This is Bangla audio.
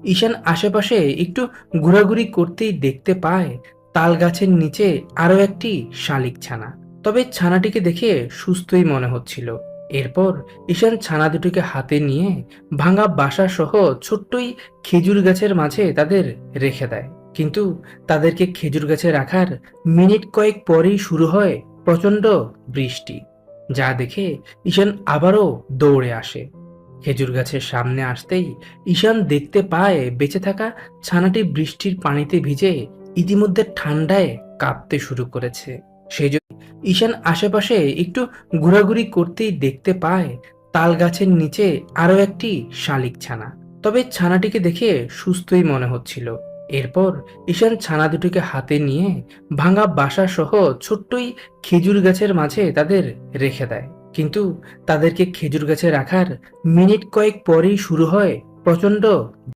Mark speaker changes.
Speaker 1: ঈশান আশেপাশে একটু ঘোরাঘুরি করতেই দেখতে পায় তাল গাছের নিচে আরো একটি শালিক ছানা। তবে ছানাটিকে দেখে সুস্থই মনে হচ্ছিল। এরপর ঈশান ছানা দুটিকে হাতে নিয়ে ভাঙা বাসা সহ ছোট্টই খেজুর গাছের মাঝে তাদের রেখে দেয়। কিন্তু তাদেরকে খেজুর গাছে রাখার মিনিট কয়েক পরেই শুরু হয় প্রচন্ড বৃষ্টি, যা দেখে ঈশান আবারও দৌড়ে আসে। খেজুর গাছের সামনে আসতেই ঈশান দেখতে পায় বেঁচে থাকা ছানাটি বৃষ্টির পানিতে ভিজে ইতিমধ্যে ঠান্ডায় কাঁপতে শুরু করেছে। সেই জন্য ঈশান আশেপাশে একটু ঘোরাঘুরি করতেই দেখতে পায় তাল গাছের নিচে আরো একটি শালিক ছানা। তবে ছানাটিকে দেখে সুস্থই মনে হচ্ছিল। এরপর ঈশান ছানা দুটিকে হাতে নিয়ে ভাঙা বাসা সহ ছোট্টই খেজুর গাছের মাঝে তাদের রেখে দেয়। কিন্তু তাদেরকে খেজুর গাছে রাখার মিনিট কয়েক পরেই শুরু হয় প্রচন্ড